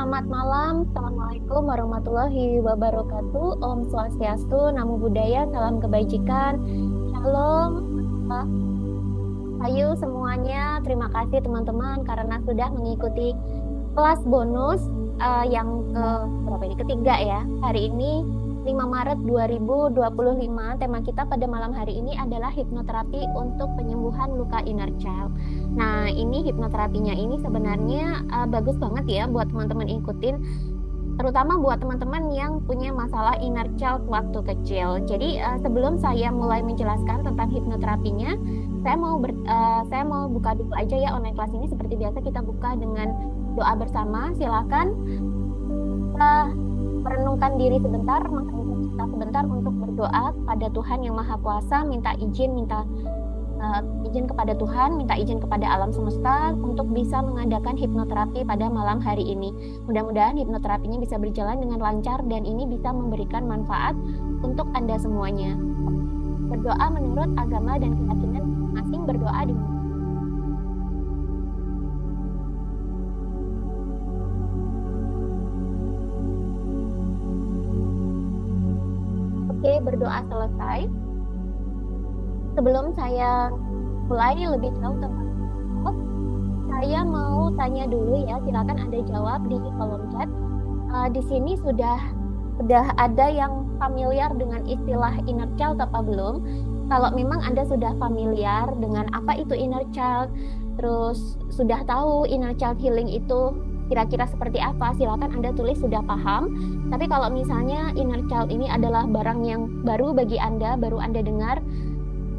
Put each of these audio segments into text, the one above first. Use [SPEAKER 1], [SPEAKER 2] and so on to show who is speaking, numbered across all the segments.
[SPEAKER 1] selamat malam. Assalamualaikum warahmatullahi wabarakatuh. Om Swastiastu, Namo Buddhaya, salam kebajikan. Shalom. Eh, Ayo semuanya, terima kasih teman-teman karena sudah mengikuti kelas bonus yang ke berapa ini? Ketiga ya. Hari ini 5 Maret 2025, tema kita pada malam hari ini adalah hipnoterapi untuk penyembuhan luka inner child. Nah, ini hipnoterapinya ini sebenarnya bagus banget ya buat teman-teman ikutin, terutama buat teman-teman yang punya masalah inner child waktu kecil. Jadi sebelum saya mulai menjelaskan tentang hipnoterapinya, saya mau buka dulu aja ya online kelas ini. Seperti biasa kita buka dengan doa bersama. Silakan kita merenungkan diri sebentar, menghentikan kita sebentar untuk berdoa pada Tuhan yang Maha Kuasa, minta izin kepada Tuhan, minta izin kepada alam semesta untuk bisa mengadakan hipnoterapi pada malam hari ini. Mudah-mudahan hipnoterapinya bisa berjalan dengan lancar dan ini bisa memberikan manfaat untuk Anda semuanya. Berdoa menurut agama dan keyakinan masing-masing, berdoa di Oke, berdoa selesai. Sebelum saya mulai lebih jauh tentang saya mau tanya dulu ya, silakan Anda jawab di kolom chat. Di sini sudah ada yang familiar dengan istilah inner child apa belum? Kalau memang Anda sudah familiar dengan apa itu inner child, terus sudah tahu inner child healing itu kira-kira seperti apa, silakan Anda tulis sudah paham. Tapi kalau misalnya inner child ini adalah barang yang baru bagi Anda, baru Anda dengar,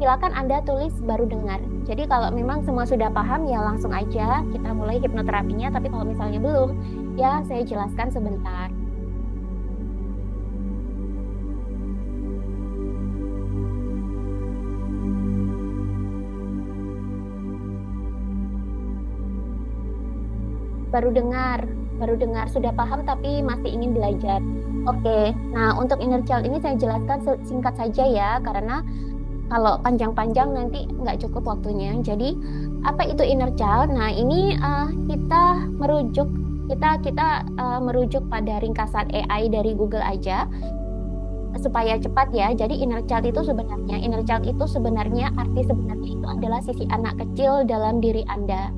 [SPEAKER 1] silakan Anda tulis baru dengar. Jadi kalau memang semua sudah paham ya langsung aja kita mulai hipnoterapinya. Tapi kalau misalnya belum, ya saya jelaskan sebentar. Baru dengar, sudah paham tapi masih ingin belajar. Oke, nah untuk inner child ini saya jelaskan singkat saja ya, karena kalau panjang-panjang nanti nggak cukup waktunya. Jadi apa itu inner child? Nah ini kita merujuk pada ringkasan AI dari Google aja supaya cepat ya. Jadi inner child itu sebenarnya arti sebenarnya itu adalah sisi anak kecil dalam diri Anda.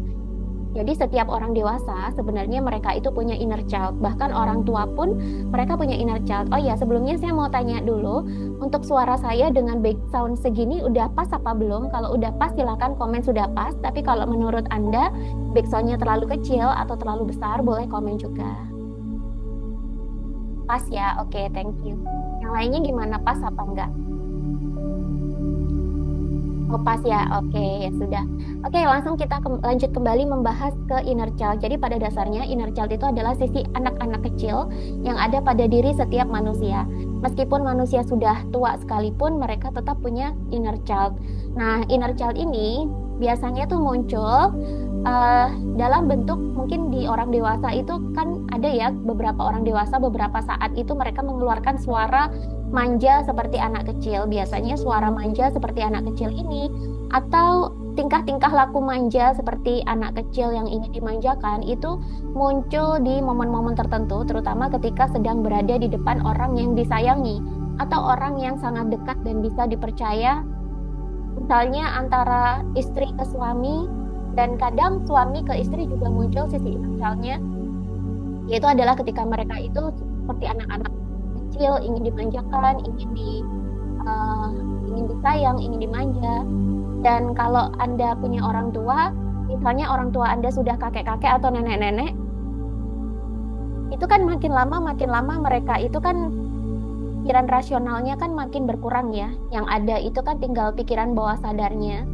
[SPEAKER 1] Jadi setiap orang dewasa sebenarnya mereka itu punya inner child. Bahkan orang tua pun mereka punya inner child. Oh ya, sebelumnya saya mau tanya dulu, untuk suara saya dengan background segini udah pas apa belum? Kalau udah pas silakan komen sudah pas. Tapi kalau menurut Anda backgroundnya terlalu kecil atau terlalu besar, boleh komen juga. Pas ya, oke, thank you. Yang lainnya gimana, pas apa enggak? Oh pas ya, oke ya sudah. Oke, langsung kita lanjut kembali membahas ke inner child. Jadi pada dasarnya inner child itu adalah sisi anak-anak kecil yang ada pada diri setiap manusia. Meskipun manusia sudah tua sekalipun, mereka tetap punya inner child. Nah, inner child ini biasanya tuh muncul dalam bentuk, mungkin di orang dewasa itu kan ada ya, beberapa orang dewasa beberapa saat itu mereka mengeluarkan suara manja seperti anak kecil. Biasanya suara manja seperti anak kecil ini atau tingkah-tingkah laku manja seperti anak kecil yang ingin dimanjakan itu muncul di momen-momen tertentu, terutama ketika sedang berada di depan orang yang disayangi atau orang yang sangat dekat dan bisa dipercaya. Misalnya antara istri ke suami, dan kadang suami ke istri juga muncul sisi inner child-nya, yaitu adalah ketika mereka itu seperti anak-anak kecil, ingin dimanjakan, ingin disayang, ingin dimanja. Dan kalau Anda punya orang tua, misalnya orang tua Anda sudah kakek-kakek atau nenek-nenek, itu kan makin lama mereka itu kan pikiran rasionalnya kan makin berkurang ya. Yang ada itu kan tinggal pikiran bawah sadarnya,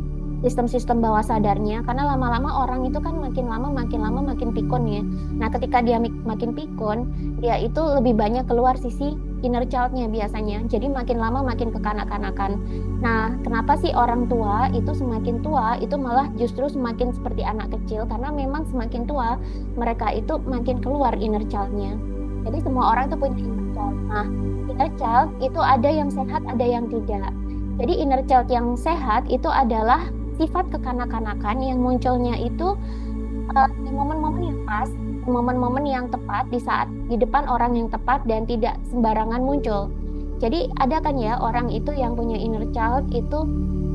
[SPEAKER 1] sistem-sistem bawah sadarnya, karena lama-lama orang itu kan makin lama makin pikun ya. Nah, ketika dia makin pikun, dia itu lebih banyak keluar sisi inner child-nya biasanya. Jadi makin lama makin kekanak-kanakan. Nah, kenapa sih orang tua itu semakin tua itu malah justru semakin seperti anak kecil? Karena memang semakin tua mereka itu makin keluar inner child-nya. Jadi semua orang itu punya inner child. Nah, inner child itu ada yang sehat, ada yang tidak. Jadi inner child yang sehat itu adalah sifat kekanak-kanakan yang munculnya itu di momen-momen yang pas, momen-momen yang tepat di saat di depan orang yang tepat dan tidak sembarangan muncul. Jadi ada kan ya orang itu yang punya inner child itu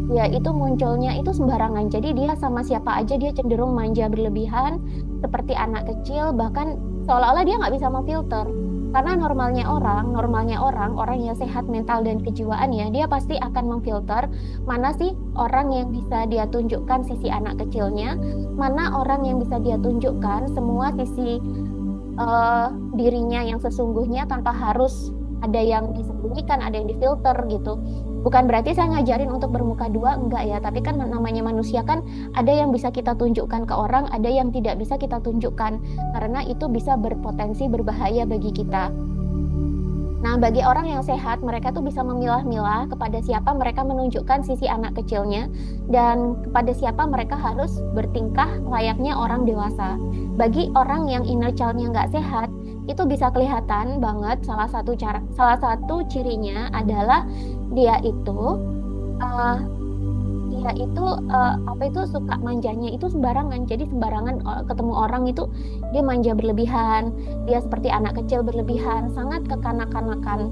[SPEAKER 1] ya itu munculnya itu sembarangan. Jadi dia sama siapa aja dia cenderung manja berlebihan seperti anak kecil, bahkan seolah-olah dia nggak bisa memfilter. Karena orang yang sehat mental dan kejiwaannya, dia pasti akan memfilter mana sih orang yang bisa dia tunjukkan sisi anak kecilnya, mana orang yang bisa dia tunjukkan semua sisi dirinya yang sesungguhnya tanpa harus ada yang disembunyikan, ada yang difilter gitu. Bukan berarti saya ngajarin untuk bermuka dua, enggak ya. Tapi kan namanya manusia kan ada yang bisa kita tunjukkan ke orang, ada yang tidak bisa kita tunjukkan. Karena itu bisa berpotensi berbahaya bagi kita. Nah, bagi orang yang sehat, mereka tuh bisa memilah-milah kepada siapa mereka menunjukkan sisi anak kecilnya dan kepada siapa mereka harus bertingkah layaknya orang dewasa. Bagi orang yang inner child-nya nggak sehat, itu bisa kelihatan banget salah satu cirinya adalah dia itu uh, apa itu suka manjanya itu sembarangan. Jadi sembarangan ketemu orang itu dia manja berlebihan, dia seperti anak kecil berlebihan, sangat kekanak-kanakan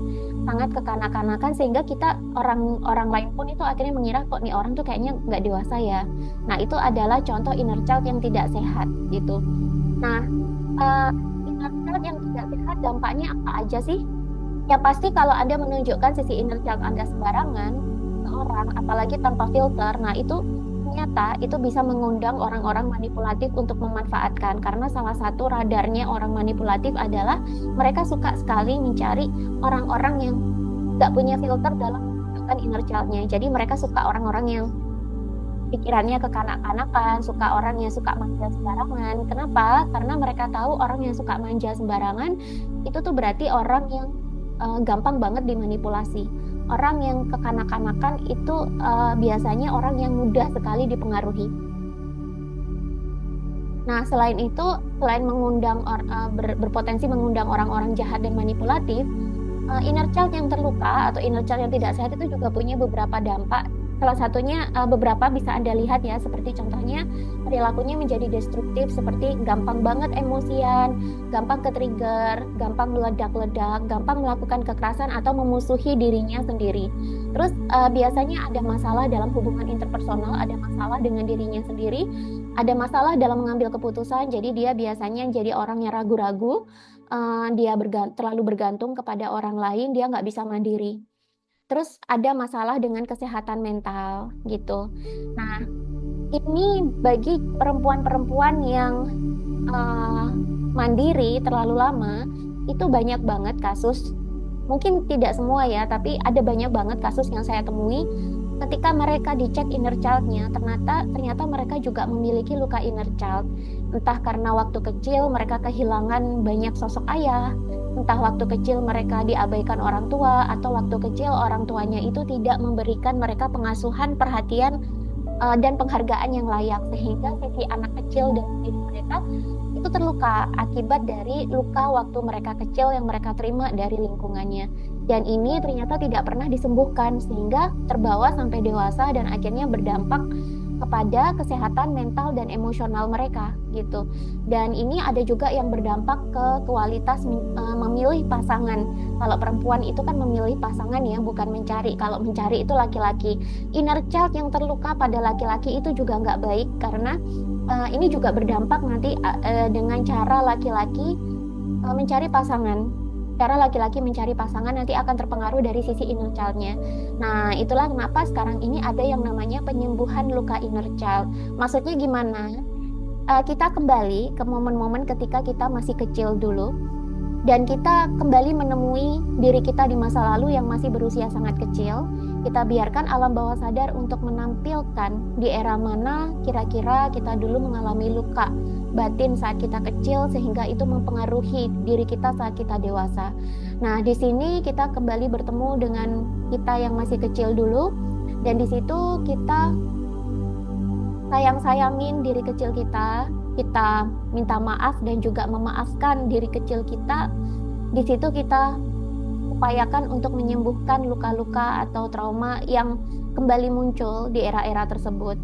[SPEAKER 1] sehingga kita orang lain pun itu akhirnya mengira kok nih orang tuh kayaknya nggak dewasa ya. Nah itu adalah contoh inner child yang tidak sehat gitu. Nah inner child yang tidak sehat dampaknya apa aja sih? Yang pasti kalau Anda menunjukkan sisi inner child Anda sembarangan ke orang, apalagi tanpa filter, nah itu ternyata itu bisa mengundang orang-orang manipulatif untuk memanfaatkan. Karena salah satu radarnya orang manipulatif adalah mereka suka sekali mencari orang-orang yang nggak punya filter dalam menunjukkan inner child-nya. Jadi mereka suka orang-orang yang pikirannya kekanak-kanakan, suka orang yang suka manja sembarangan. Kenapa? Karena mereka tahu orang yang suka manja sembarangan itu tuh berarti orang yang gampang banget dimanipulasi. Orang yang kekanak-kanakan itu biasanya orang yang mudah sekali dipengaruhi. Nah, selain itu, selain berpotensi mengundang orang-orang jahat dan manipulatif, inner child yang terluka atau inner child yang tidak sehat itu juga punya beberapa dampak. Salah satunya beberapa bisa Anda lihat ya, seperti contohnya perilakunya menjadi destruktif, seperti gampang banget emosian, gampang ke-trigger, gampang meledak-ledak, gampang melakukan kekerasan atau memusuhi dirinya sendiri. Terus biasanya ada masalah dalam hubungan interpersonal, ada masalah dengan dirinya sendiri, ada masalah dalam mengambil keputusan, jadi dia biasanya jadi orang yang ragu-ragu, dia terlalu bergantung kepada orang lain, dia nggak bisa mandiri. Terus ada masalah dengan kesehatan mental gitu. Nah, ini bagi perempuan-perempuan yang mandiri terlalu lama, itu banyak banget kasus. Mungkin tidak semua ya, tapi ada banyak banget kasus yang saya temui ketika mereka dicek inner child-nya, ternyata mereka juga memiliki luka inner child. Entah karena waktu kecil mereka kehilangan banyak sosok ayah, entah waktu kecil mereka diabaikan orang tua, atau waktu kecil orang tuanya itu tidak memberikan mereka pengasuhan, perhatian, dan penghargaan yang layak, sehingga sisi anak kecil dan diri mereka itu terluka akibat dari luka waktu mereka kecil yang mereka terima dari lingkungannya. Dan ini ternyata tidak pernah disembuhkan sehingga terbawa sampai dewasa dan akhirnya berdampak kepada kesehatan mental dan emosional mereka gitu. Dan ini ada juga yang berdampak ke kualitas memilih pasangan. Kalau perempuan itu kan memilih pasangan ya, bukan mencari. Kalau mencari itu laki-laki. Inner child yang terluka pada laki-laki itu juga nggak baik karena ini juga berdampak nanti dengan cara laki-laki mencari pasangan. Cara laki-laki mencari pasangan nanti akan terpengaruh dari sisi inner child-nya. Nah, itulah kenapa sekarang ini ada yang namanya penyembuhan luka inner child. Maksudnya gimana? Kita kembali ke momen-momen ketika kita masih kecil dulu, dan kita kembali menemui diri kita di masa lalu yang masih berusia sangat kecil. Kita biarkan alam bawah sadar untuk menampilkan di era mana kira-kira kita dulu mengalami luka batin saat kita kecil sehingga itu mempengaruhi diri kita saat kita dewasa. Nah, di sini kita kembali bertemu dengan kita yang masih kecil dulu, dan di situ kita sayang-sayangin diri kecil kita minta maaf dan juga memaafkan diri kecil kita. Di situ kita upayakan untuk menyembuhkan luka-luka atau trauma yang kembali muncul di era-era tersebut.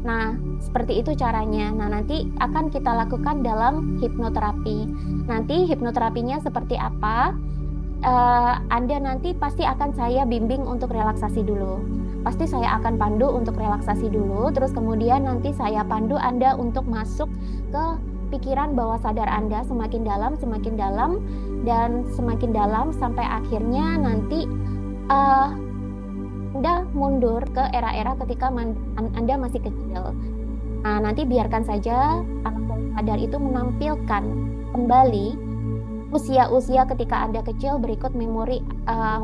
[SPEAKER 1] Nah, seperti itu caranya. Nah, nanti akan kita lakukan dalam hipnoterapi. Nanti hipnoterapinya seperti apa? Anda nanti pasti akan saya bimbing untuk relaksasi dulu. Pasti saya akan pandu untuk relaksasi dulu, terus kemudian nanti saya pandu Anda untuk masuk ke pikiran bawah sadar Anda semakin dalam, dan semakin dalam sampai akhirnya nanti Anda mundur ke era-era ketika Anda masih kecil. Nah, nanti biarkan saja anak bawah sadar itu menampilkan kembali usia-usia ketika Anda kecil berikut memori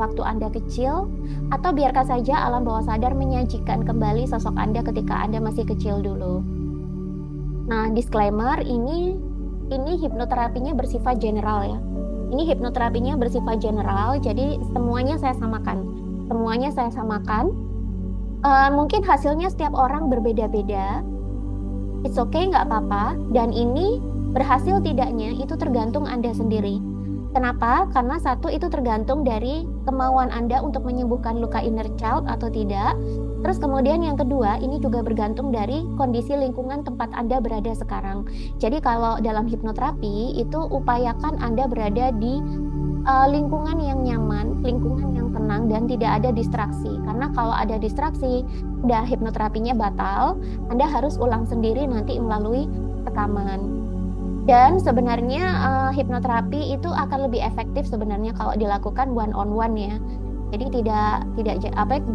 [SPEAKER 1] waktu Anda kecil, atau biarkan saja alam bawah sadar menyajikan kembali sosok Anda ketika Anda masih kecil dulu. Nah, disclaimer, ini hipnoterapinya bersifat general ya. Ini hipnoterapinya bersifat general, jadi semuanya saya samakan. Mungkin hasilnya setiap orang berbeda-beda. It's okay, nggak apa-apa. Dan ini berhasil tidaknya itu tergantung Anda sendiri. Kenapa? Karena satu, itu tergantung dari kemauan Anda untuk menyembuhkan luka inner child atau tidak. Terus kemudian yang kedua, ini juga bergantung dari kondisi lingkungan tempat Anda berada sekarang. Jadi kalau dalam hipnoterapi itu upayakan Anda berada di lingkungan yang nyaman, lingkungan yang tenang, dan tidak ada distraksi. Karena kalau ada distraksi, udah hipnoterapinya batal. Anda harus ulang sendiri nanti melalui rekaman. Dan sebenarnya hipnoterapi itu akan lebih efektif sebenarnya kalau dilakukan one on one ya. Jadi tidak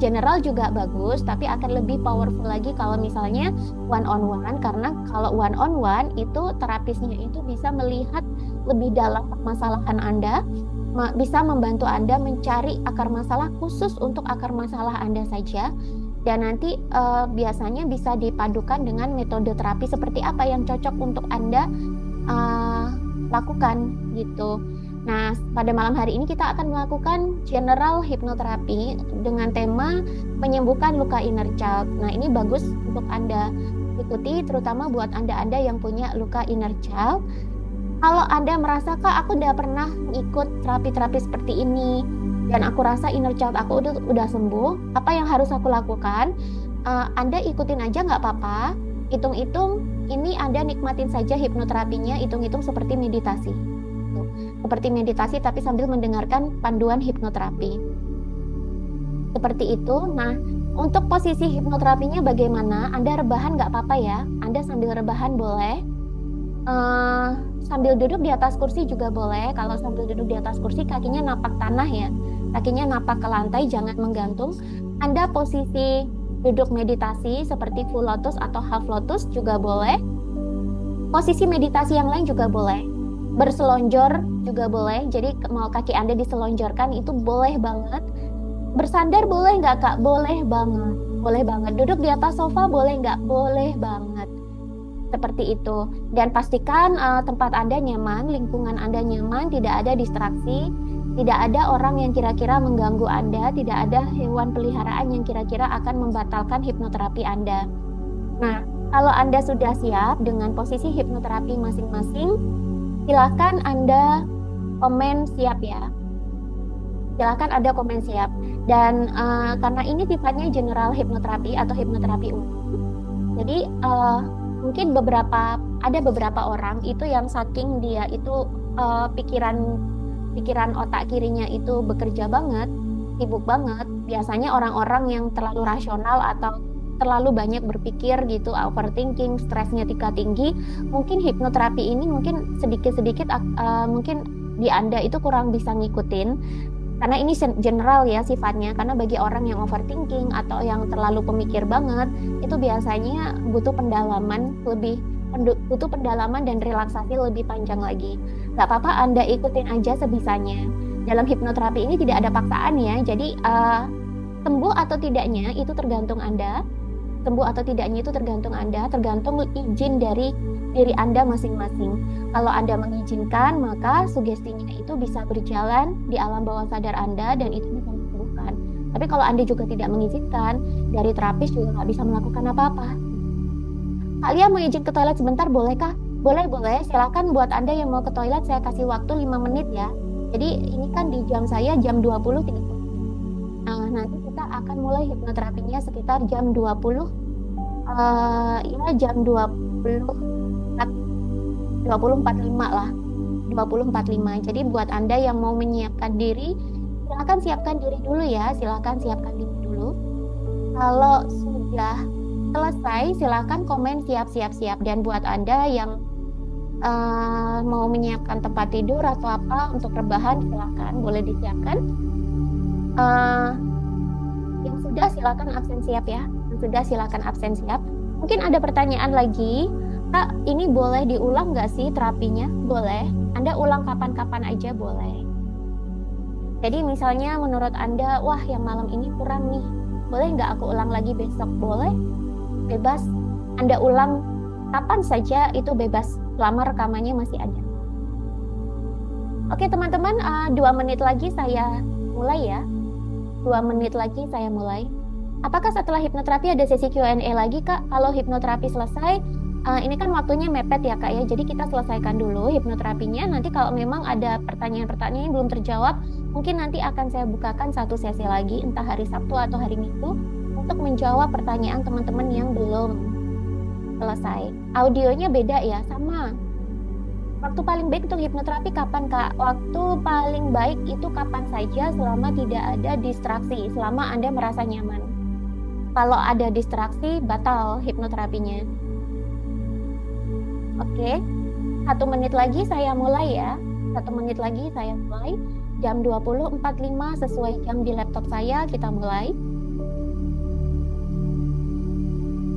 [SPEAKER 1] general juga bagus, tapi akan lebih powerful lagi kalau misalnya one on one, karena kalau one on one itu terapisnya itu bisa melihat lebih dalam permasalahan Anda, bisa membantu Anda mencari akar masalah khusus untuk akar masalah Anda saja. Dan nanti biasanya bisa dipadukan dengan metode terapi seperti apa yang cocok untuk Anda lakukan gitu. Nah, pada malam hari ini kita akan melakukan general hipnoterapi dengan tema menyembuhkan luka inner child. Nah, ini bagus untuk Anda ikuti, terutama buat Anda yang punya luka inner child. Kalau Anda merasa, Kak, aku udah pernah ikut terapi-terapi seperti ini dan aku rasa inner child aku udah sembuh, apa yang harus aku lakukan? Anda ikutin aja, nggak apa-apa. Hitung-hitung, ini Anda nikmatin saja hipnoterapinya, hitung-hitung seperti meditasi. Seperti meditasi tapi sambil mendengarkan panduan hipnoterapi. Seperti itu. Nah, untuk posisi hipnoterapinya bagaimana? Anda rebahan nggak apa-apa ya. Anda sambil rebahan boleh. Sambil duduk di atas kursi juga boleh. Kalau sambil duduk di atas kursi, kakinya napak tanah ya. Kakinya napak ke lantai, jangan menggantung. Anda posisi duduk meditasi seperti full lotus atau half lotus juga boleh. Posisi meditasi yang lain juga boleh. Berselonjor juga boleh. Jadi mau kaki Anda diselonjorkan itu boleh banget. Bersandar boleh nggak, Kak? Boleh banget. Boleh banget. Duduk di atas sofa boleh nggak? Boleh banget. Seperti itu. Dan pastikan tempat Anda nyaman, lingkungan Anda nyaman, tidak ada distraksi, tidak ada orang yang kira-kira mengganggu Anda, tidak ada hewan peliharaan yang kira-kira akan membatalkan hipnoterapi Anda. Nah, kalau Anda sudah siap dengan posisi hipnoterapi masing-masing, silakan Anda komen siap ya. Silakan Anda komen siap. Dan karena ini sifatnya general hipnoterapi atau hipnoterapi umum, jadi mungkin ada beberapa orang itu yang saking dia itu pikiran otak kirinya itu bekerja banget, sibuk banget. Biasanya orang-orang yang terlalu rasional atau terlalu banyak berpikir gitu, overthinking, stresnya tinggi, mungkin hipnoterapi ini mungkin sedikit-sedikit mungkin di Anda itu kurang bisa ngikutin, karena ini general ya sifatnya. Karena bagi orang yang overthinking atau yang terlalu pemikir banget, itu biasanya butuh pendalaman dan relaksasi lebih panjang lagi. Gak apa-apa, Anda ikutin aja sebisanya. Dalam hipnoterapi ini tidak ada paksaan ya, jadi sembuh atau tidaknya itu tergantung Anda. Sembuh atau tidaknya itu tergantung Anda, tergantung izin dari diri Anda masing-masing. Kalau Anda mengizinkan, maka sugestinya itu bisa berjalan di alam bawah sadar Anda dan itu bisa menyembuhkan. Tapi kalau Anda juga tidak mengizinkan, dari terapis juga nggak bisa melakukan apa-apa. Kalian mau izin ke toilet sebentar, bolehkah? Boleh. Silakan buat Anda yang mau ke toilet, saya kasih waktu 5 menit ya. Jadi ini kan di jam saya jam 20.30. Nah, nanti kita akan mulai hipnoterapinya sekitar jam 20 Ya jam 20.45 lah, 20.45. Jadi buat Anda yang mau menyiapkan diri, silakan siapkan diri dulu ya, silakan siapkan diri dulu. Kalau sudah selesai, silakan komen siap-siap-siap. Dan buat Anda yang mau menyiapkan tempat tidur atau apa untuk rebahan, silakan boleh disiapkan. Eh, yang sudah silakan absen siap ya. Yang sudah silakan absen siap. Mungkin ada pertanyaan lagi, Kak, ini boleh diulang nggak sih terapinya? Boleh. Anda ulang kapan-kapan aja boleh. Jadi misalnya menurut Anda, wah yang malam ini kurang nih, boleh nggak aku ulang lagi besok? Boleh, bebas. Anda ulang kapan saja itu bebas, selama rekamannya masih ada. Oke teman-teman, 2 menit lagi saya mulai ya. 2 menit lagi saya mulai. Apakah setelah hipnoterapi ada sesi Q&A lagi, Kak? Kalau hipnoterapi selesai, ini kan waktunya mepet ya, Kak ya. Jadi kita selesaikan dulu hipnoterapinya. Nanti kalau memang ada pertanyaan-pertanyaan yang belum terjawab, mungkin nanti akan saya bukakan satu sesi lagi, entah hari Sabtu atau hari Minggu, untuk menjawab pertanyaan teman-teman yang belum selesai. Audionya beda ya, sama. Waktu paling baik untuk hipnoterapi kapan, Kak? Waktu paling baik itu kapan saja selama tidak ada distraksi, selama Anda merasa nyaman. Kalau ada distraksi, batal hipnoterapinya. Oke, 1 menit lagi saya mulai ya. 1 menit lagi saya mulai. Jam 20.45 sesuai jam di laptop saya, kita mulai.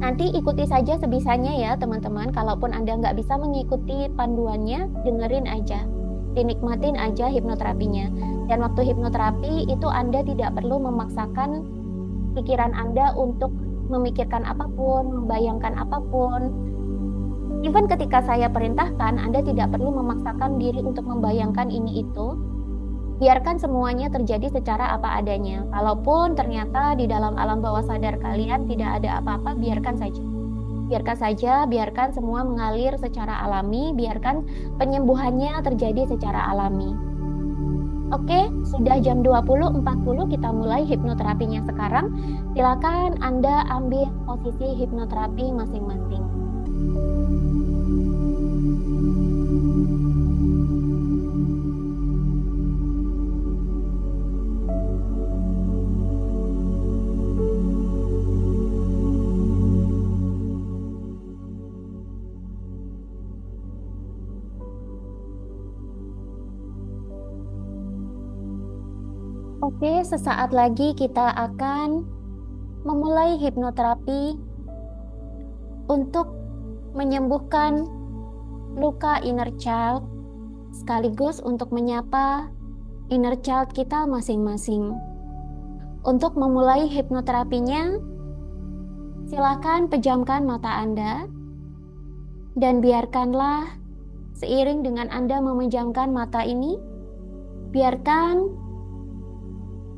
[SPEAKER 1] Nanti ikuti saja sebisanya ya teman-teman. Kalaupun Anda nggak bisa mengikuti panduannya, dengerin aja. Dinikmatin aja hipnoterapinya. Dan waktu hipnoterapi itu Anda tidak perlu memaksakan pikiran Anda untuk memikirkan apapun, membayangkan apapun. Even ketika saya perintahkan, Anda tidak perlu memaksakan diri untuk membayangkan ini itu. Biarkan semuanya terjadi secara apa adanya. Kalaupun ternyata di dalam alam bawah sadar kalian tidak ada apa-apa, biarkan saja. Biarkan saja, biarkan semua mengalir secara alami, biarkan penyembuhannya terjadi secara alami. Oke, sudah jam 20.40, kita mulai hipnoterapinya sekarang. Silakan Anda ambil posisi hipnoterapi masing-masing. Oke, sesaat lagi kita akan memulai hipnoterapi untuk menyembuhkan luka inner child, sekaligus untuk menyapa inner child kita masing-masing. Untuk memulai hipnoterapinya, silakan pejamkan mata Anda dan biarkanlah seiring dengan Anda memejamkan mata ini, biarkan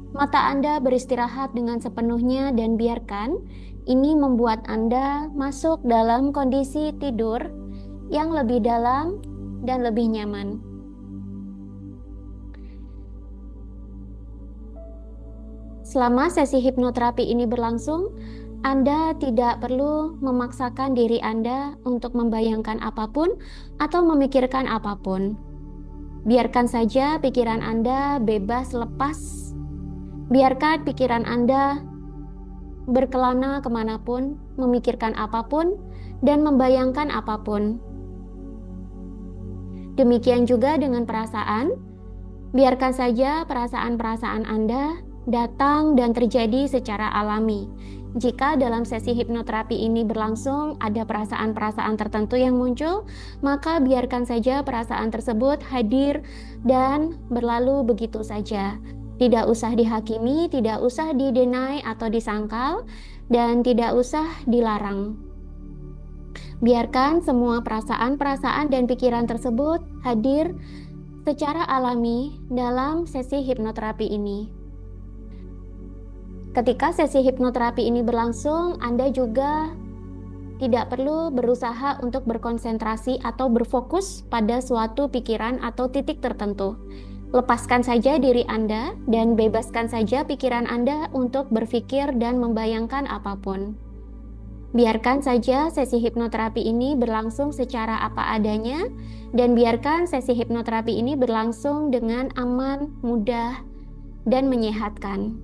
[SPEAKER 1] mata Anda beristirahat dengan sepenuhnya dan biarkan ini membuat Anda masuk dalam kondisi tidur yang lebih dalam dan lebih nyaman. Selama sesi hipnoterapi ini berlangsung, Anda tidak perlu memaksakan diri Anda untuk membayangkan apapun atau memikirkan apapun. Biarkan saja pikiran Anda bebas lepas. Biarkan pikiran Anda berkelana kemanapun, memikirkan apapun, dan membayangkan apapun. Demikian juga dengan perasaan. Biarkan saja perasaan-perasaan Anda datang dan terjadi secara alami. Jika dalam sesi hipnoterapi ini berlangsung ada perasaan-perasaan tertentu yang muncul, maka biarkan saja perasaan tersebut hadir dan berlalu begitu saja. Tidak usah dihakimi, tidak usah didenai atau disangkal, dan tidak usah dilarang. Biarkan semua perasaan-perasaan dan pikiran tersebut hadir secara alami dalam sesi hipnoterapi ini. Ketika sesi hipnoterapi ini berlangsung, Anda juga tidak perlu berusaha untuk berkonsentrasi atau berfokus pada suatu pikiran atau titik tertentu. Lepaskan saja diri Anda dan bebaskan saja pikiran Anda untuk berpikir dan membayangkan apapun. Biarkan saja sesi hipnoterapi ini berlangsung secara apa adanya, dan biarkan sesi hipnoterapi ini berlangsung dengan aman, mudah, dan menyehatkan.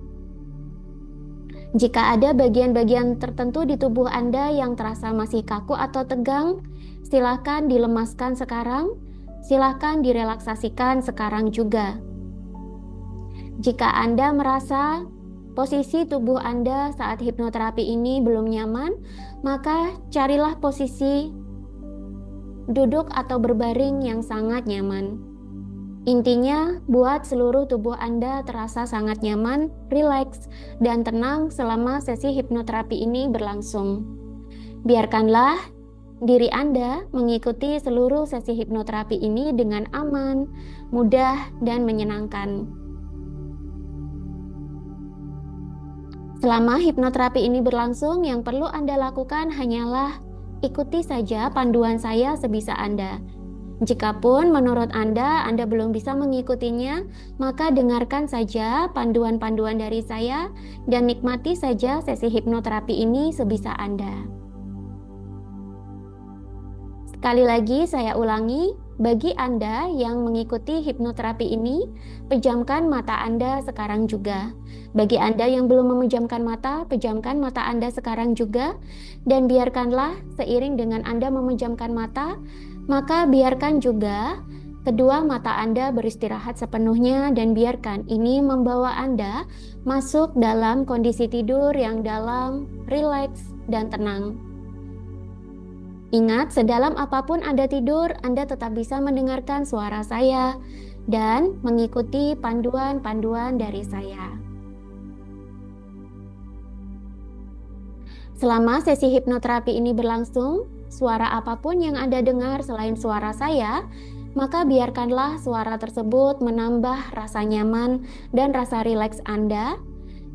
[SPEAKER 1] Jika ada bagian-bagian tertentu di tubuh Anda yang terasa masih kaku atau tegang, silakan dilemaskan sekarang, silakan direlaksasikan sekarang juga. Jika Anda merasa posisi tubuh Anda saat hipnoterapi ini belum nyaman, maka carilah posisi duduk atau berbaring yang sangat nyaman. Intinya, buat seluruh tubuh Anda terasa sangat nyaman, rileks, dan tenang selama sesi hipnoterapi ini berlangsung. Biarkanlah diri Anda mengikuti seluruh sesi hipnoterapi ini dengan aman, mudah, dan menyenangkan. Selama hipnoterapi ini berlangsung, yang perlu Anda lakukan hanyalah ikuti saja panduan saya sebisa Anda. Jikapun menurut Anda belum bisa mengikutinya, maka dengarkan saja panduan-panduan dari saya dan nikmati saja sesi hipnoterapi ini sebisa Anda. Sekali lagi saya ulangi, bagi Anda yang mengikuti hipnoterapi ini, pejamkan mata Anda sekarang juga. Bagi Anda yang belum memejamkan mata, pejamkan mata Anda sekarang juga, dan biarkanlah seiring dengan Anda memejamkan mata, maka biarkan juga kedua mata Anda beristirahat sepenuhnya, dan biarkan ini membawa Anda masuk dalam kondisi tidur yang dalam, rileks, dan tenang. Ingat, sedalam apapun Anda tidur, Anda tetap bisa mendengarkan suara saya dan mengikuti panduan-panduan dari saya. Selama sesi hipnoterapi ini berlangsung, suara apapun yang Anda dengar selain suara saya, maka biarkanlah suara tersebut menambah rasa nyaman dan rasa rileks Anda.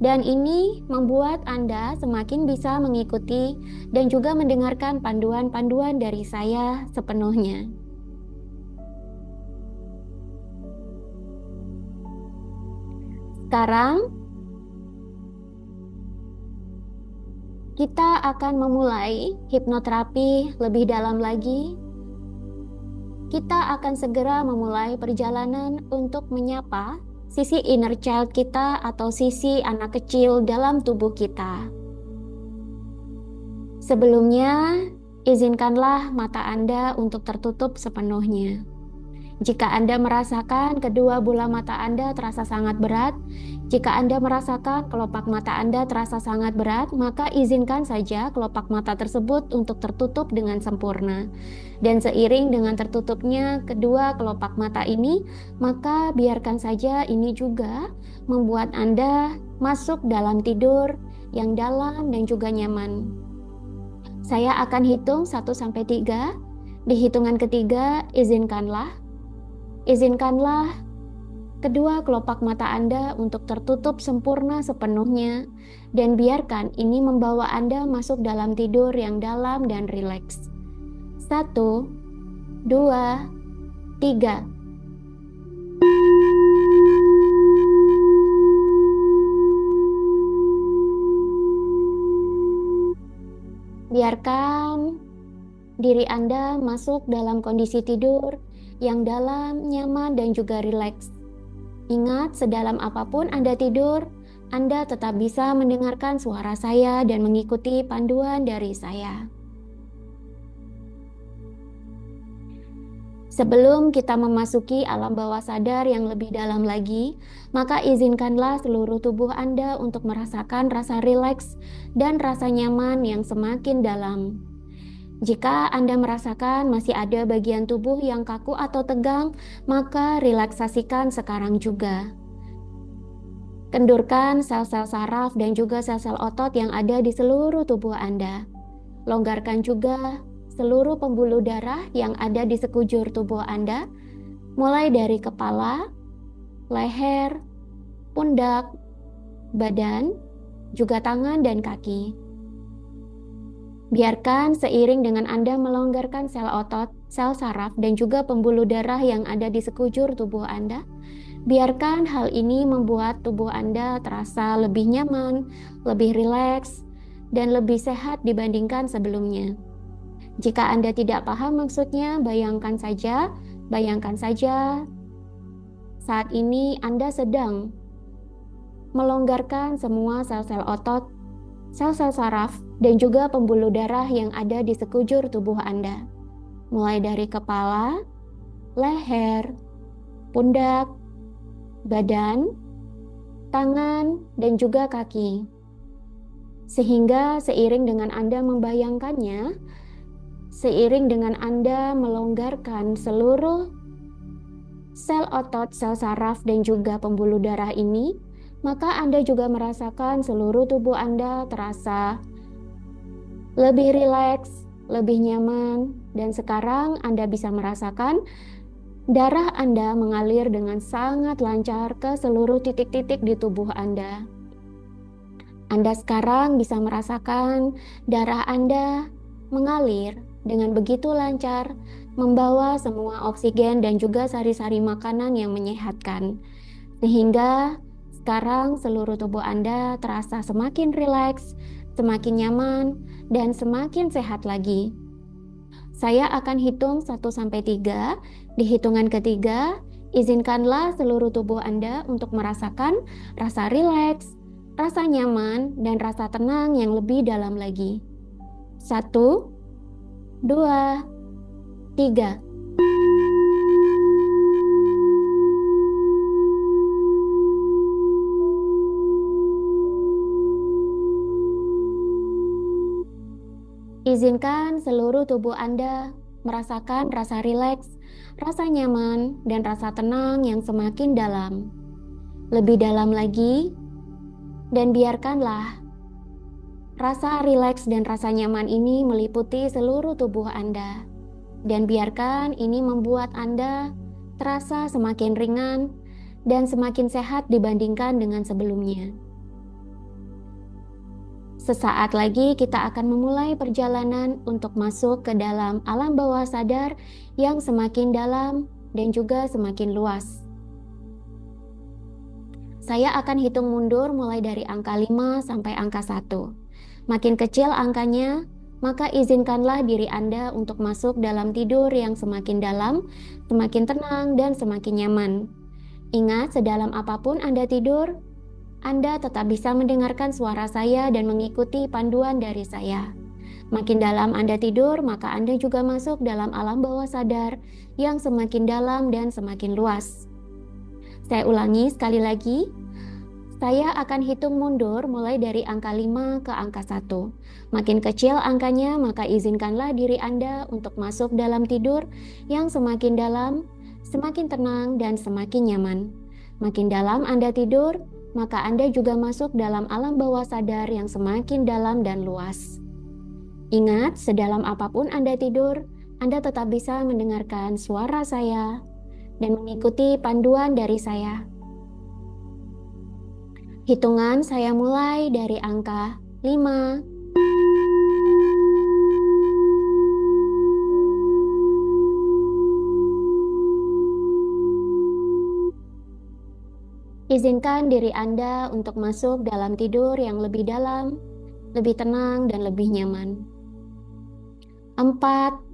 [SPEAKER 1] Dan ini membuat Anda semakin bisa mengikuti dan juga mendengarkan panduan-panduan dari saya sepenuhnya. Sekarang, kita akan memulai hipnoterapi lebih dalam lagi. Kita akan segera memulai perjalanan untuk menyapa sisi inner child kita atau sisi anak kecil dalam tubuh kita. Sebelumnya, izinkanlah mata Anda untuk tertutup sepenuhnya. Jika Anda merasakan kedua bola mata Anda terasa sangat berat, jika Anda merasakan kelopak mata Anda terasa sangat berat, maka izinkan saja kelopak mata tersebut untuk tertutup dengan sempurna. Dan seiring dengan tertutupnya kedua kelopak mata ini, maka biarkan saja ini juga membuat Anda masuk dalam tidur yang dalam dan juga nyaman. Saya akan hitung 1-3. Di hitungan ketiga, Izinkanlah kedua kelopak mata Anda untuk tertutup sempurna sepenuhnya, dan biarkan ini membawa Anda masuk dalam tidur yang dalam dan rileks. 1, 2, 3. Biarkan diri Anda masuk dalam kondisi tidur yang dalam, nyaman, dan juga rileks. Ingat, sedalam apapun Anda tidur, Anda tetap bisa mendengarkan suara saya dan mengikuti panduan dari saya. Sebelum kita memasuki alam bawah sadar yang lebih dalam lagi, maka izinkanlah seluruh tubuh Anda untuk merasakan rasa rileks dan rasa nyaman yang semakin dalam. Jika Anda merasakan masih ada bagian tubuh yang kaku atau tegang, maka relaksasikan sekarang juga. Kendurkan sel-sel saraf dan juga sel-sel otot yang ada di seluruh tubuh Anda. Longgarkan juga seluruh pembuluh darah yang ada di sekujur tubuh Anda, mulai dari kepala, leher, pundak, badan, juga tangan dan kaki. Biarkan seiring dengan Anda melonggarkan sel otot, sel saraf, dan juga pembuluh darah yang ada di sekujur tubuh Anda, biarkan hal ini membuat tubuh Anda terasa lebih nyaman, lebih rileks, dan lebih sehat dibandingkan sebelumnya. Jika Anda tidak paham maksudnya, bayangkan saja saat ini Anda sedang melonggarkan semua sel-sel otot, sel-sel saraf, dan juga pembuluh darah yang ada di sekujur tubuh Anda. Mulai dari kepala, leher, pundak, badan, tangan, dan juga kaki. Sehingga seiring dengan Anda membayangkannya, seiring dengan Anda melonggarkan seluruh sel otot, sel saraf, dan juga pembuluh darah ini, maka Anda juga merasakan seluruh tubuh Anda terasa lebih rileks, lebih nyaman, dan sekarang Anda bisa merasakan darah Anda mengalir dengan sangat lancar ke seluruh titik-titik di tubuh Anda. Anda sekarang bisa merasakan darah Anda mengalir dengan begitu lancar, membawa semua oksigen dan juga sari-sari makanan yang menyehatkan. Sehingga sekarang seluruh tubuh Anda terasa semakin rileks, semakin nyaman, dan semakin sehat lagi. Saya akan hitung 1-3. Di hitungan ketiga, izinkanlah seluruh tubuh Anda untuk merasakan rasa rileks, rasa nyaman, dan rasa tenang yang lebih dalam lagi. 1, 2, 3. Izinkan seluruh tubuh Anda merasakan rasa rileks, rasa nyaman, dan rasa tenang yang semakin dalam. Lebih dalam lagi, dan biarkanlah rasa rileks dan rasa nyaman ini meliputi seluruh tubuh Anda. Dan biarkan ini membuat Anda terasa semakin ringan dan semakin sehat dibandingkan dengan sebelumnya. Sesaat lagi kita akan memulai perjalanan untuk masuk ke dalam alam bawah sadar yang semakin dalam dan juga semakin luas. Saya akan hitung mundur mulai dari angka 5 sampai angka 1. Makin kecil angkanya, maka izinkanlah diri Anda untuk masuk dalam tidur yang semakin dalam, semakin tenang, dan semakin nyaman. Ingat, sedalam apapun Anda tidur, Anda tetap bisa mendengarkan suara saya dan mengikuti panduan dari saya. Makin dalam Anda tidur, maka Anda juga masuk dalam alam bawah sadar yang semakin dalam dan semakin luas. Saya ulangi sekali lagi. Saya akan hitung mundur mulai dari angka 5 ke angka 1. Makin kecil angkanya, maka izinkanlah diri Anda untuk masuk dalam tidur yang semakin dalam, semakin tenang, dan semakin nyaman. Makin dalam Anda tidur, maka Anda juga masuk dalam alam bawah sadar yang semakin dalam dan luas. Ingat, sedalam apapun Anda tidur, Anda tetap bisa mendengarkan suara saya dan mengikuti panduan dari saya. Hitungan saya mulai dari angka 5. Izinkan diri Anda untuk masuk dalam tidur yang lebih dalam, lebih tenang, dan lebih nyaman. 4.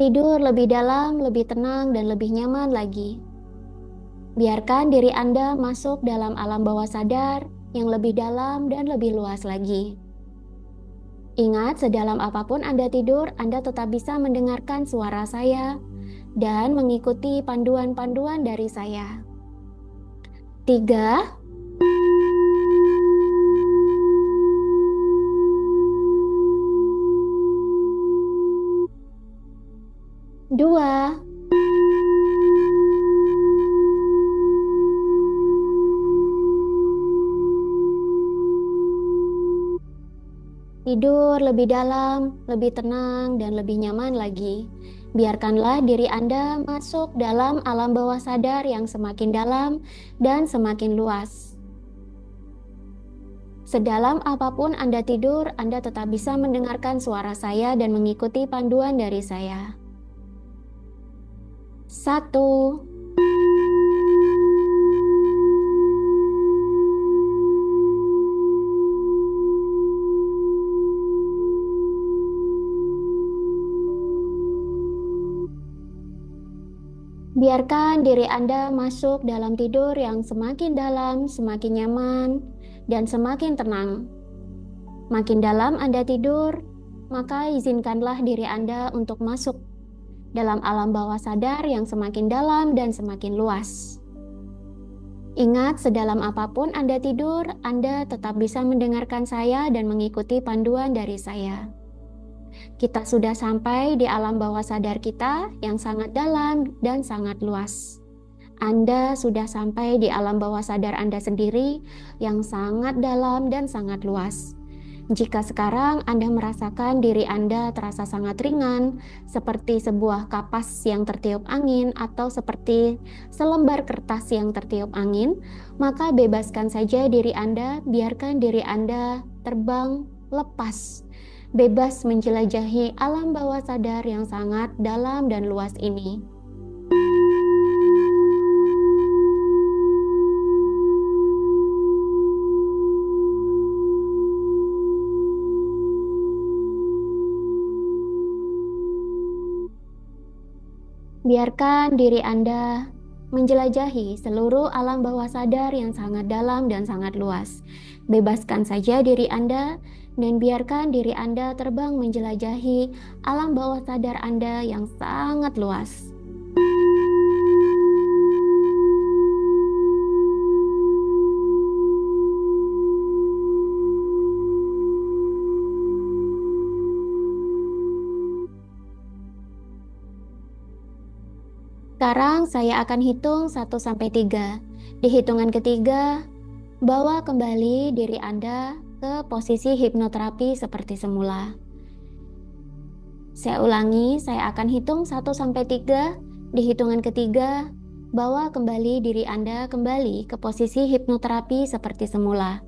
[SPEAKER 1] Tidur lebih dalam, lebih tenang, dan lebih nyaman lagi. Biarkan diri Anda masuk dalam alam bawah sadar yang lebih dalam dan lebih luas lagi. Ingat, sedalam apapun Anda tidur, Anda tetap bisa mendengarkan suara saya dan mengikuti panduan-panduan dari saya. 3. Dua. Tidur lebih dalam, lebih tenang, dan lebih nyaman lagi. Biarkanlah diri Anda masuk dalam alam bawah sadar yang semakin dalam dan semakin luas. Sedalam apapun Anda tidur, Anda tetap bisa mendengarkan suara saya dan mengikuti panduan dari saya. Satu. Biarkan diri Anda masuk dalam tidur yang semakin dalam, semakin nyaman, dan semakin tenang. Makin dalam Anda tidur, maka izinkanlah diri Anda untuk masuk dalam alam bawah sadar yang semakin dalam dan semakin luas. Ingat, sedalam apapun Anda tidur, Anda tetap bisa mendengarkan saya dan mengikuti panduan dari saya. Kita sudah sampai di alam bawah sadar kita yang sangat dalam dan sangat luas. Anda sudah sampai di alam bawah sadar Anda sendiri yang sangat dalam dan sangat luas. Jika sekarang Anda merasakan diri Anda terasa sangat ringan, seperti sebuah kapas yang tertiup angin atau seperti selembar kertas yang tertiup angin, maka bebaskan saja diri Anda, biarkan diri Anda terbang lepas, bebas menjelajahi alam bawah sadar yang sangat dalam dan luas ini. Biarkan diri Anda menjelajahi seluruh alam bawah sadar yang sangat dalam dan sangat luas. Bebaskan saja diri Anda dan biarkan diri Anda terbang menjelajahi alam bawah sadar Anda yang sangat luas. Sekarang saya akan hitung 1-3. Di hitungan ketiga, bawa kembali diri Anda ke posisi hipnoterapi seperti semula. Saya ulangi, saya akan hitung 1-3. Di hitungan ketiga, bawa kembali diri Anda kembali ke posisi hipnoterapi seperti semula.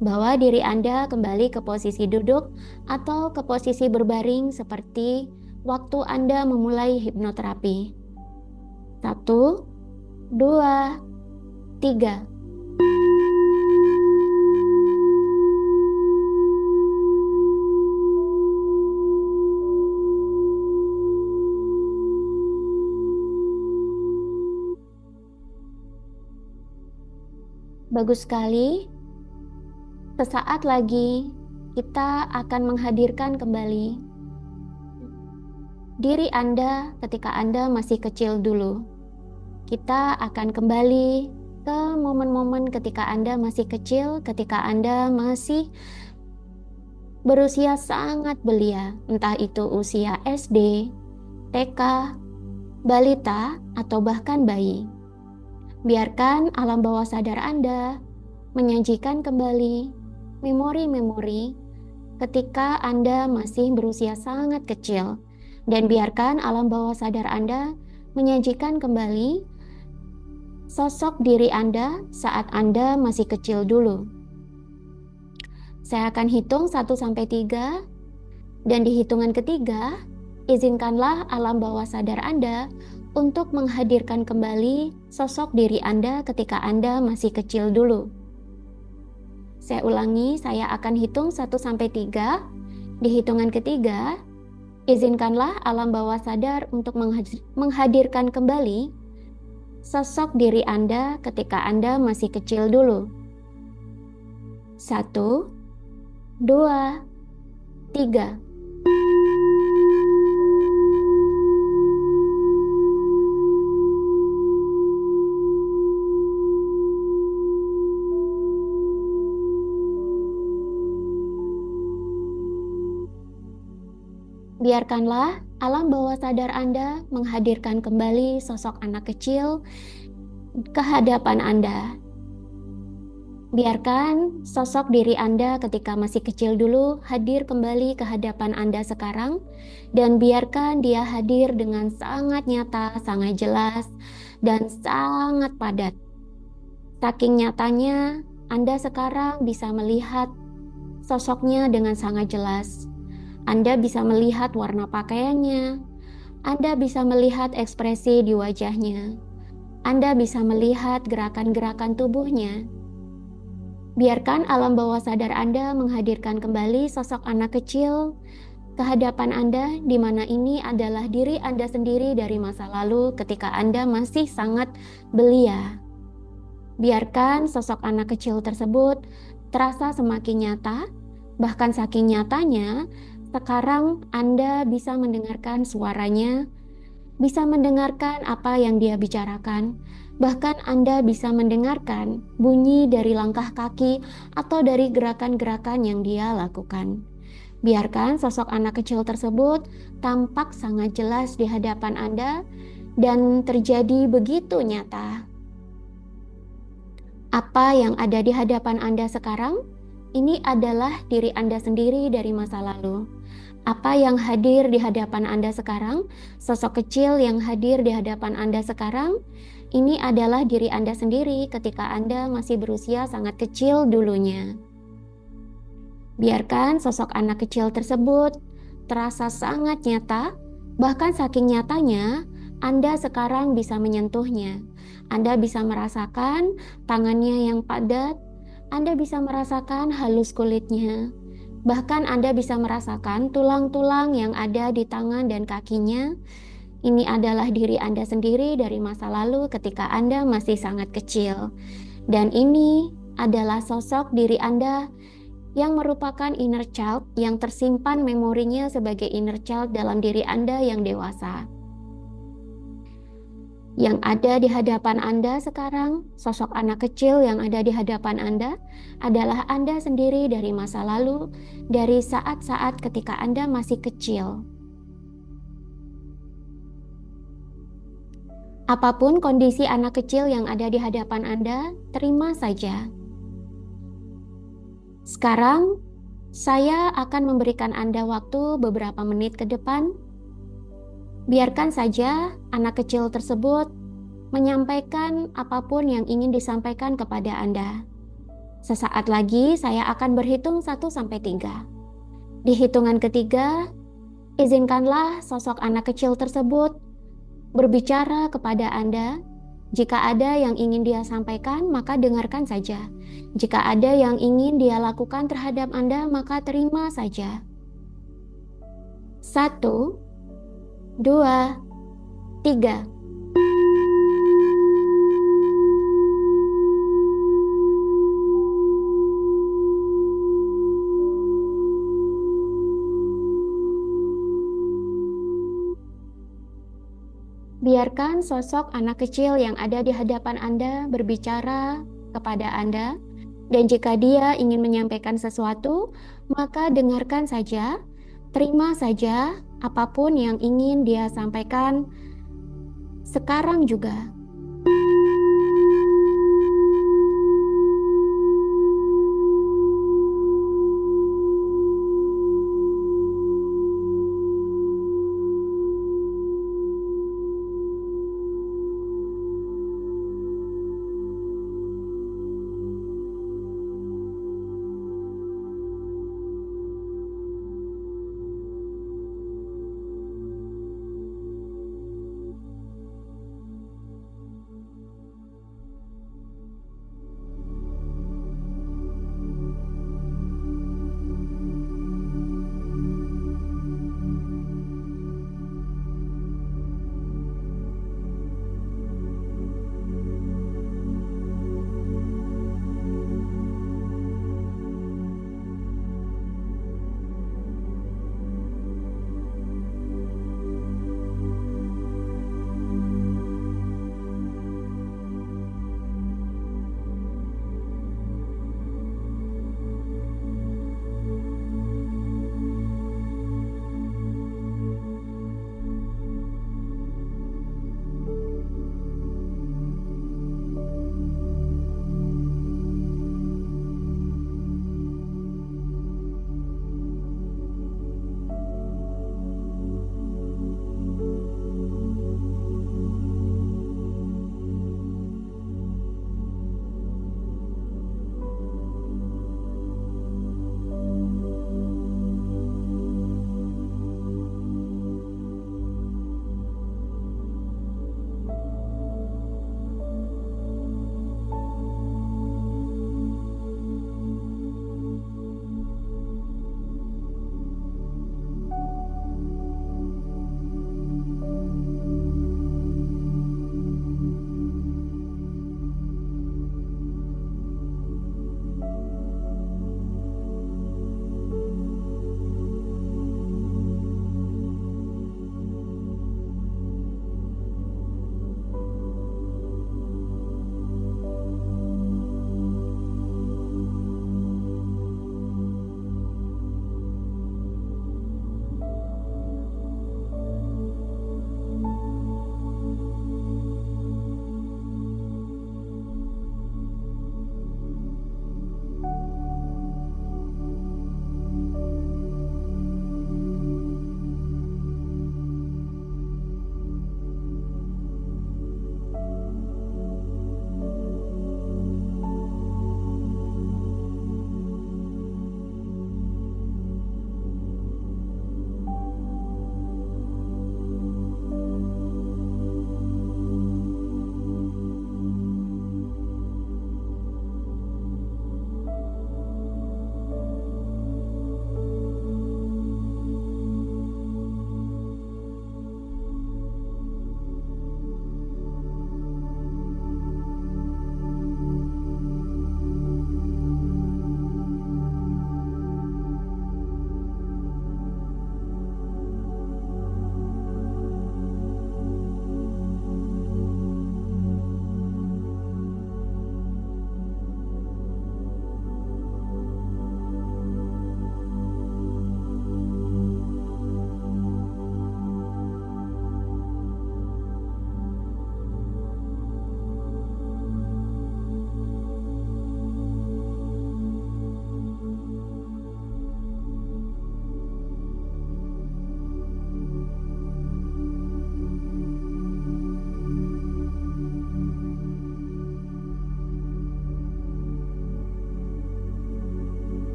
[SPEAKER 1] Bawa diri Anda kembali ke posisi duduk atau ke posisi berbaring seperti waktu Anda memulai hipnoterapi. 1, 2, 3. Bagus sekali. Sesaat lagi kita akan menghadirkan kembali diri Anda ketika Anda masih kecil dulu. Kita akan kembali ke momen-momen ketika Anda masih kecil, ketika Anda masih berusia sangat belia, entah itu usia SD, TK, balita, atau bahkan bayi. Biarkan alam bawah sadar Anda menyajikan kembali memori-memori ketika Anda masih berusia sangat kecil, dan biarkan alam bawah sadar Anda menyajikan kembali sosok diri Anda saat Anda masih kecil dulu. Saya akan hitung 1-3, dan di hitungan ketiga, izinkanlah alam bawah sadar Anda untuk menghadirkan kembali sosok diri Anda ketika Anda masih kecil dulu. Saya ulangi, saya akan hitung 1-3. Di hitungan ketiga, izinkanlah alam bawah sadar untuk menghadirkan kembali sosok diri Anda ketika Anda masih kecil dulu. 1, 2, 3. Biarkanlah alam bawah sadar Anda menghadirkan kembali sosok anak kecil ke hadapan Anda. Biarkan sosok diri Anda ketika masih kecil dulu hadir kembali ke hadapan Anda sekarang, dan biarkan dia hadir dengan sangat nyata, sangat jelas, dan sangat padat. Saking nyatanya, Anda sekarang bisa melihat sosoknya dengan sangat jelas. Anda bisa melihat warna pakaiannya, Anda bisa melihat ekspresi di wajahnya. Anda bisa melihat gerakan-gerakan tubuhnya. Biarkan alam bawah sadar Anda menghadirkan kembali sosok anak kecil ke hadapan Anda, di mana ini adalah diri Anda sendiri dari masa lalu ketika Anda masih sangat belia. Biarkan sosok anak kecil tersebut terasa semakin nyata, bahkan saking nyatanya, sekarang Anda bisa mendengarkan suaranya, bisa mendengarkan apa yang dia bicarakan, bahkan Anda bisa mendengarkan bunyi dari langkah kaki atau dari gerakan-gerakan yang dia lakukan. Biarkan sosok anak kecil tersebut tampak sangat jelas di hadapan Anda dan terjadi begitu nyata. Apa yang ada di hadapan Anda sekarang, ini adalah diri Anda sendiri dari masa lalu. Apa yang hadir di hadapan Anda sekarang, sosok kecil yang hadir di hadapan Anda sekarang, ini adalah diri Anda sendiri ketika Anda masih berusia sangat kecil dulunya. Biarkan sosok anak kecil tersebut terasa sangat nyata, bahkan saking nyatanya, Anda sekarang bisa menyentuhnya. Anda bisa merasakan tangannya yang padat, Anda bisa merasakan halus kulitnya, bahkan Anda bisa merasakan tulang-tulang yang ada di tangan dan kakinya. Ini adalah diri Anda sendiri dari masa lalu ketika Anda masih sangat kecil. Dan ini adalah sosok diri Anda yang merupakan inner child yang tersimpan memorinya sebagai inner child dalam diri Anda yang dewasa. Yang ada di hadapan Anda sekarang, sosok anak kecil yang ada di hadapan Anda adalah Anda sendiri dari masa lalu, dari saat-saat ketika Anda masih kecil. Apapun kondisi anak kecil yang ada di hadapan Anda, terima saja. Sekarang, saya akan memberikan Anda waktu beberapa menit ke depan. Biarkan saja anak kecil tersebut menyampaikan apapun yang ingin disampaikan kepada Anda. Sesaat lagi saya akan berhitung 1 sampai 3. Di hitungan ketiga, izinkanlah sosok anak kecil tersebut berbicara kepada Anda. Jika ada yang ingin dia sampaikan, maka dengarkan saja. Jika ada yang ingin dia lakukan terhadap Anda, maka terima saja. 1, 2, 3. Biarkan sosok anak kecil yang ada di hadapan Anda berbicara kepada Anda, dan jika dia ingin menyampaikan sesuatu, maka dengarkan saja, terima saja apapun yang ingin dia sampaikan sekarang juga.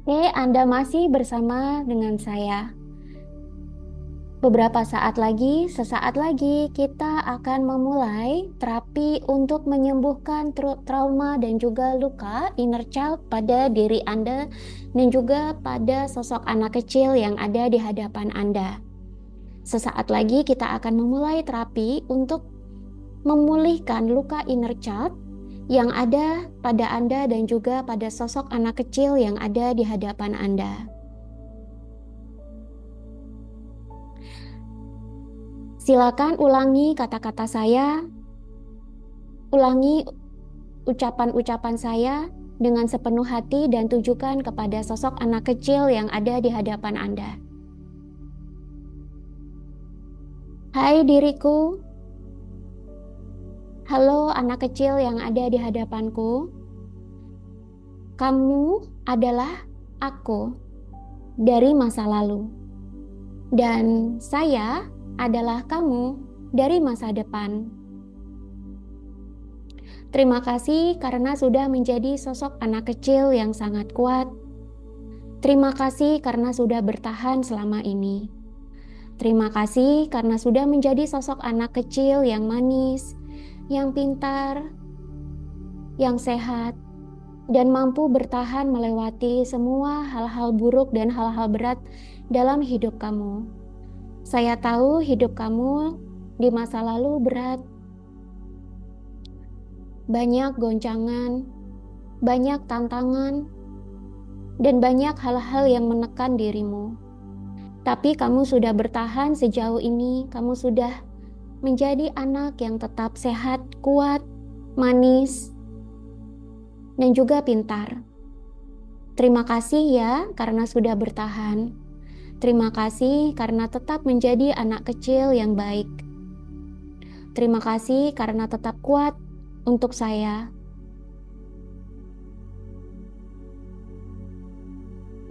[SPEAKER 1] Oke, Anda masih bersama dengan saya. Beberapa saat lagi, sesaat lagi, kita akan memulai terapi untuk menyembuhkan trauma dan juga luka inner child pada diri Anda dan juga pada sosok anak kecil yang ada di hadapan Anda. Sesaat lagi kita akan memulai terapi untuk memulihkan luka inner child yang ada pada Anda dan juga pada sosok anak kecil yang ada di hadapan Anda. Silakan ulangi kata-kata saya, ulangi ucapan-ucapan saya dengan sepenuh hati dan tujukan kepada sosok anak kecil yang ada di hadapan Anda. Hai diriku, halo anak kecil yang ada di hadapanku. Kamu adalah aku dari masa lalu, dan saya adalah kamu dari masa depan. Terima kasih karena sudah menjadi sosok anak kecil yang sangat kuat. Terima kasih karena sudah bertahan selama ini. Terima kasih karena sudah menjadi sosok anak kecil yang manis, yang pintar, yang sehat, dan mampu bertahan melewati semua hal-hal buruk dan hal-hal berat dalam hidup kamu. Saya tahu hidup kamu di masa lalu berat. Banyak goncangan, banyak tantangan, dan banyak hal-hal yang menekan dirimu. Tapi kamu sudah bertahan sejauh ini, kamu sudah menjadi anak yang tetap sehat, kuat, manis, dan juga pintar. Terima kasih ya karena sudah bertahan. Terima kasih karena tetap menjadi anak kecil yang baik. Terima kasih karena tetap kuat untuk saya.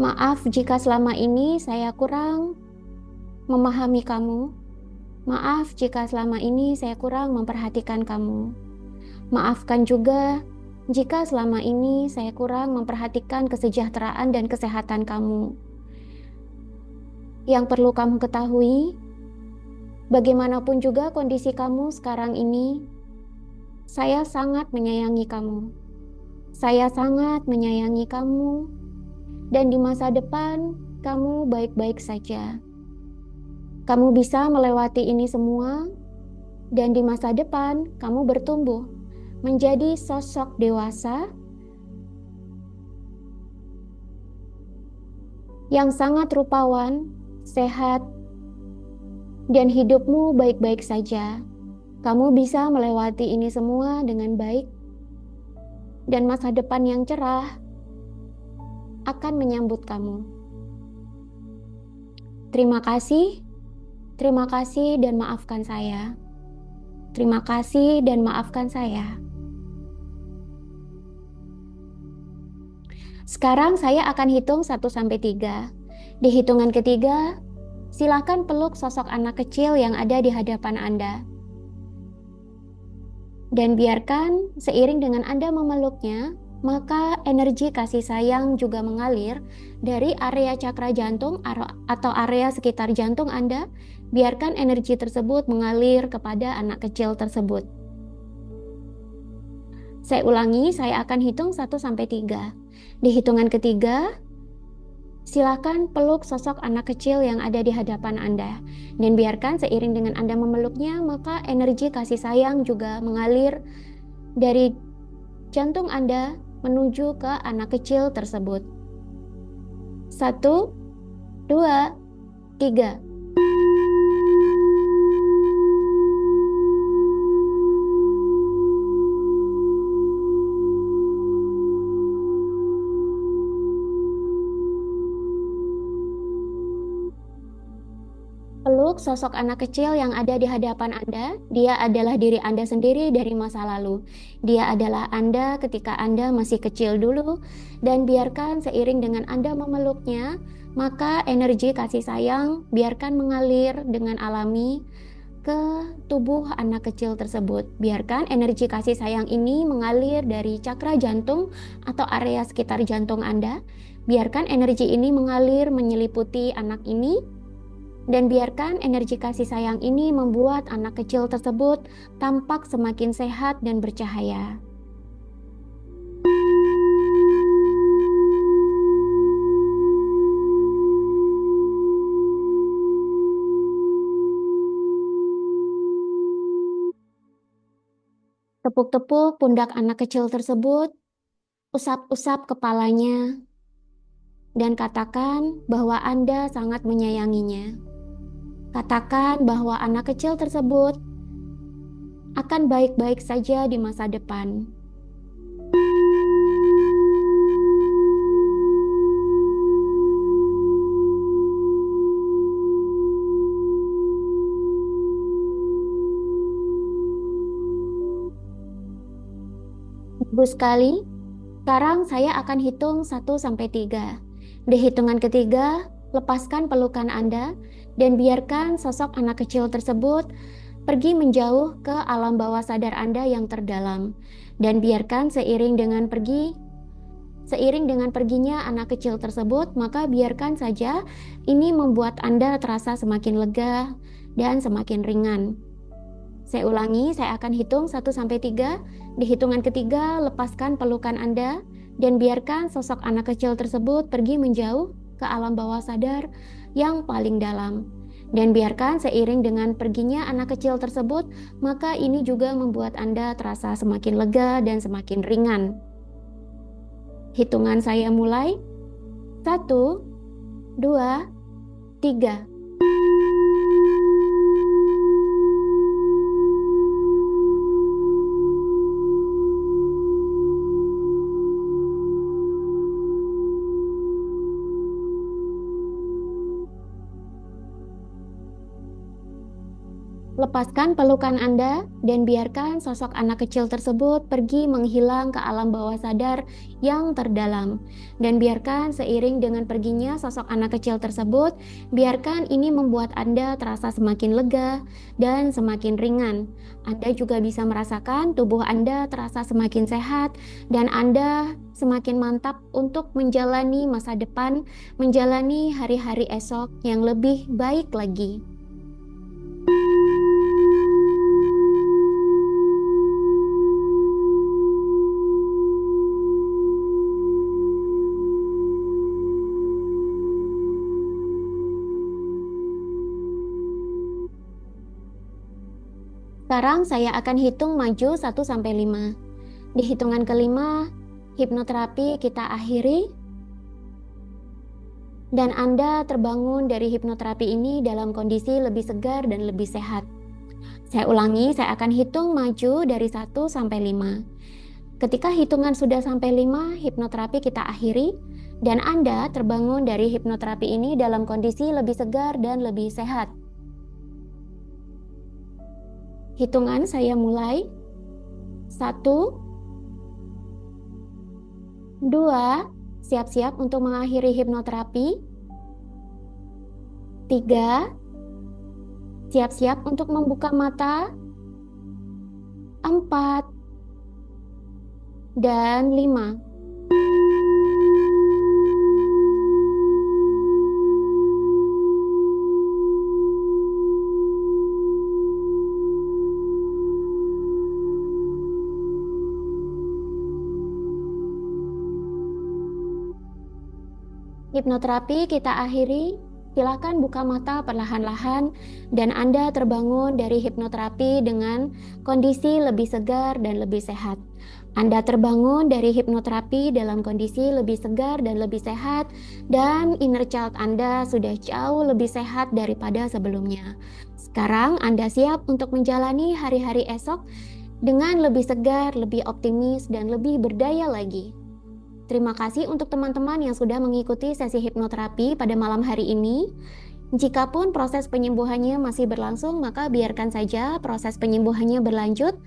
[SPEAKER 1] Maaf jika selama ini saya kurang memahami kamu. Maaf jika selama ini saya kurang memperhatikan kamu. Maafkan juga jika selama ini saya kurang memperhatikan kesejahteraan dan kesehatan kamu. Yang perlu kamu ketahui, bagaimanapun juga kondisi kamu sekarang ini, saya sangat menyayangi kamu. Saya sangat menyayangi kamu, dan di masa depan kamu baik-baik saja. Kamu bisa melewati ini semua, dan di masa depan kamu bertumbuh menjadi sosok dewasa yang sangat rupawan, sehat, dan hidupmu baik-baik saja. Kamu bisa melewati ini semua dengan baik, dan masa depan yang cerah akan menyambut kamu. Terima kasih dan maafkan saya. Terima kasih dan maafkan saya. Sekarang saya akan hitung 1-3. Di hitungan ketiga, silakan peluk sosok anak kecil yang ada di hadapan Anda. Dan biarkan seiring dengan Anda memeluknya, maka energi kasih sayang juga mengalir dari area cakra jantung atau area sekitar jantung Anda. Biarkan energi tersebut mengalir kepada anak kecil tersebut. Saya ulangi, saya akan hitung 1-3. Di hitungan ketiga, silakan peluk sosok anak kecil yang ada di hadapan Anda. Dan biarkan seiring dengan Anda memeluknya, maka energi kasih sayang juga mengalir dari jantung Anda menuju ke anak kecil tersebut. 1, 2, 3. Peluk sosok anak kecil yang ada di hadapan Anda. Dia adalah diri Anda sendiri dari masa lalu. Dia adalah Anda ketika Anda masih kecil dulu. Dan biarkan seiring dengan Anda memeluknya, maka energi kasih sayang biarkan mengalir dengan alami ke tubuh anak kecil tersebut. Biarkan energi kasih sayang ini mengalir dari cakra jantung atau area sekitar jantung Anda. Biarkan energi ini mengalir menyeliputi anak ini, dan biarkan energi kasih sayang ini membuat anak kecil tersebut tampak semakin sehat dan bercahaya. Tepuk-tepuk pundak anak kecil tersebut, usap-usap kepalanya, dan katakan bahwa Anda sangat menyayanginya. Katakan bahwa anak kecil tersebut akan baik-baik saja di masa depan. Ibu sekali, sekarang saya akan hitung 1-3. Di hitungan ketiga, lepaskan pelukan Anda dan biarkan sosok anak kecil tersebut pergi menjauh ke alam bawah sadar Anda yang terdalam. Dan biarkan seiring dengan perginya anak kecil tersebut, maka biarkan saja ini membuat Anda terasa semakin lega dan semakin ringan. Saya ulangi, saya akan hitung 1-3. Di hitungan ketiga, lepaskan pelukan Anda dan biarkan sosok anak kecil tersebut pergi menjauh ke alam bawah sadar yang paling dalam. Dan biarkan seiring dengan perginya anak kecil tersebut, maka ini juga membuat Anda terasa semakin lega dan semakin ringan. Hitungan saya mulai. 1, 2, 3. Lepaskan pelukan Anda dan biarkan sosok anak kecil tersebut pergi menghilang ke alam bawah sadar yang terdalam. Dan biarkan seiring dengan perginya sosok anak kecil tersebut, biarkan ini membuat Anda terasa semakin lega dan semakin ringan. Anda juga bisa merasakan tubuh Anda terasa semakin sehat dan Anda semakin mantap untuk menjalani masa depan, menjalani hari-hari esok yang lebih baik lagi. Sekarang saya akan hitung maju 1-5. Di hitungan kelima, hipnoterapi kita akhiri. Dan Anda terbangun dari hipnoterapi ini dalam kondisi lebih segar dan lebih sehat. Saya ulangi, saya akan hitung maju dari 1-5. Ketika hitungan sudah sampai 5, hipnoterapi kita akhiri. Dan Anda terbangun dari hipnoterapi ini dalam kondisi lebih segar dan lebih sehat. Hitungan saya mulai. 1, 2, siap-siap untuk mengakhiri hipnoterapi. 3, siap-siap untuk membuka mata. 4, dan 5. Hipnoterapi kita akhiri. Silakan buka mata perlahan-lahan dan Anda terbangun dari hipnoterapi dengan kondisi lebih segar dan lebih sehat. Anda terbangun dari hipnoterapi dalam kondisi lebih segar dan lebih sehat, dan inner child Anda sudah jauh lebih sehat daripada sebelumnya. Sekarang Anda siap untuk menjalani hari-hari esok dengan lebih segar, lebih optimis, dan lebih berdaya lagi. Terima kasih untuk teman-teman yang sudah mengikuti sesi hipnoterapi pada malam hari ini. Jikapun proses penyembuhannya masih berlangsung, maka biarkan saja proses penyembuhannya berlanjut.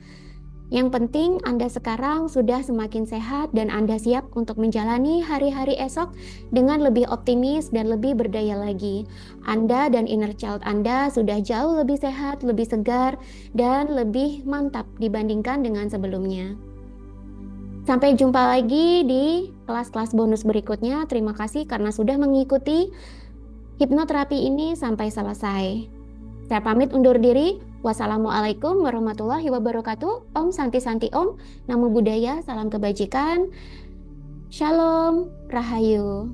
[SPEAKER 1] Yang penting Anda sekarang sudah semakin sehat dan Anda siap untuk menjalani hari-hari esok dengan lebih optimis dan lebih berdaya lagi. Anda dan inner child Anda sudah jauh lebih sehat, lebih segar, dan lebih mantap dibandingkan dengan sebelumnya. Sampai jumpa lagi di kelas-kelas bonus berikutnya. Terima kasih karena sudah mengikuti hipnoterapi ini sampai selesai. Saya pamit undur diri. Wassalamualaikum warahmatullahi wabarakatuh. Om Santi Santi Om. Namo Buddhaya, salam kebajikan. Shalom, Rahayu.